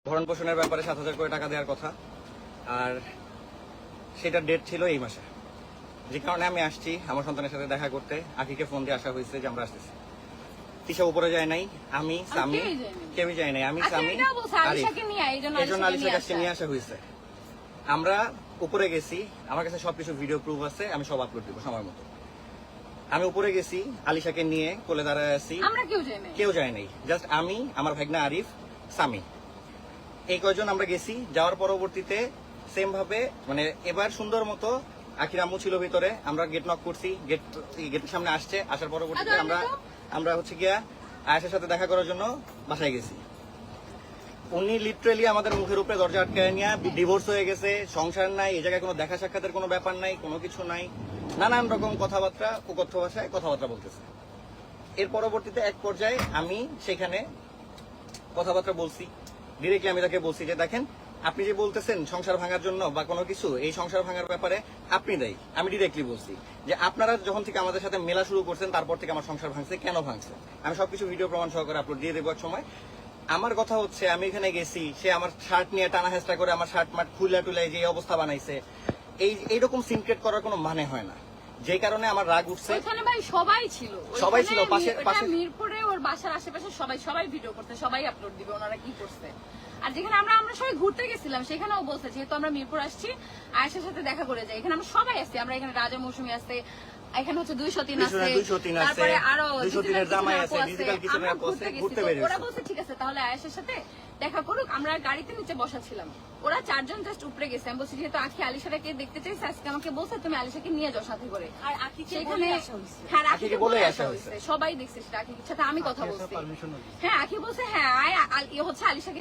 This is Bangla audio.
ভরণ পোষণের ব্যাপারে 7,000 করে টাকা দেওয়ার কথা, আর সেটার ডেট ছিল এই মাসে। যে কারণে আমি আসছি আমার সন্তানের সাথে দেখা করতে। আখিকে ফোন দিয়ে আসা হয়েছে যে আমরা আসতেছি। তিশা উপরে যায় নাই, আমি সামি কেউই যায় নাই, আমি সামি এই জন্য আলিশার কাছে নিয়ে আসা হয়েছে। আমরা উপরে গেছি, আমার কাছে সবকিছু ভিডিও প্রুফ আছে, আমি সব আপলোড দিব সময় মতো। আমি উপরে গেছি আলিশাকে নিয়ে, কোলে দাঁড়ায় আছি, কেউ যায় নাই, জাস্ট আমি, আমার ভাগনা আরিফ, সামি, এই কয়জন আমরা গেছি। যাওয়ার পরবর্তীতে সেম ভাবে মানে এবার সুন্দর মতো আখির আম্মু ছিল ভিতরে, আমরা গেট নক করছি, গেটের সামনে আসছে। আসার পরবর্তীতে আমরা হচ্ছে গিয়া আয়েশার সাথে দেখা করার জন্য বাসায় গেছি। উনি লিটারালি আমাদের মুখের উপরে দরজা আটকায় নিয়ে, ডিভোর্স হয়ে গেছে, সংসার নাই, এই জায়গায় কোনো দেখা সাক্ষাতের কোনো ব্যাপার নাই, কোনো কিছু নাই, নানান রকম কথাবার্তা, কুকথ্য ভাষায় কথাবার্তা বলতেছে। এর পরবর্তীতে এক পর্যায়ে আমি সেখানে কথাবার্তা বলছি, ডিরেক্টলি আমি তাকে বলছি যে দেখেন, আপনি যে বলতেছেন সংসার ভাঙার জন্য বা কোনো কিছু, এই সংসার ভাঙার ব্যাপারে আপনি দায়ী। আমি ডিরেক্টলি বলছি যে আপনারা যখন থেকে আমাদের সাথে মেলা শুরু করছেন তারপর থেকে আমার সংসার ভাঙছে, কেন ভাঙছে, আমি সবকিছু ভিডিও প্রমাণ সহকারে আপলোড দিয়ে দেবো এক সময়। আমার কথা হচ্ছে, আমি এখানে গেছি, সে আমার শার্ট নিয়ে টানা হেঁচড়া করে আমার শার্ট মাঠ খুলে টুলাই যে অবস্থা বানাইছে, এইরকম সিনক্রেট করার কোনো মানে হয় না। যে কারণে আমার রাগ উঠছে। ওখানে ভাই সবাই ছিল পাশে মিরপুরে, ওর বাসার আশেপাশে সবাই ভিডিও করতে, সবাই আপলোড দিবে ওনারা কি করছে। আর যেখানে আমরা সবাই ঘুরতে গেছিলাম সেখানেও বলছে যেহেতু আমরা মিরপুর আসছি আয়েশার সাথে দেখা করে যাই। এখানে আমরা সবাই আসছি, আমরা এখানে রাজা মৌসুমী আছে, এখানে হচ্ছে 203 আছে, তারপরে আরো 203 এর জামাই আছে, ডিজিটাল কিচেনের ঘুরতে বেরিয়েছে। ওরা বলছে ঠিক আছে তাহলে আয়েশার সাথে দেখা করুক, আমরা গাড়িতে নিচে বসা ছিলাম, ওরা 4 জন জাস্ট উপরে গেছে। আমি বলছি যেহেতু আখি আলিশাকে দেখতে চাইছে, আজকে আমাকে বলছে তুমি আলিশাকে নিয়ে যাও সাথে করে। আর আখিকে সেখানে হ্যাঁ আখিকে বলে আসা হয়েছে, সবাই দেখছে সেটা, আখির সাথে আমি কথা বলছি। হ্যাঁ আখি বলছে হ্যাঁ হচ্ছে আলিশাকে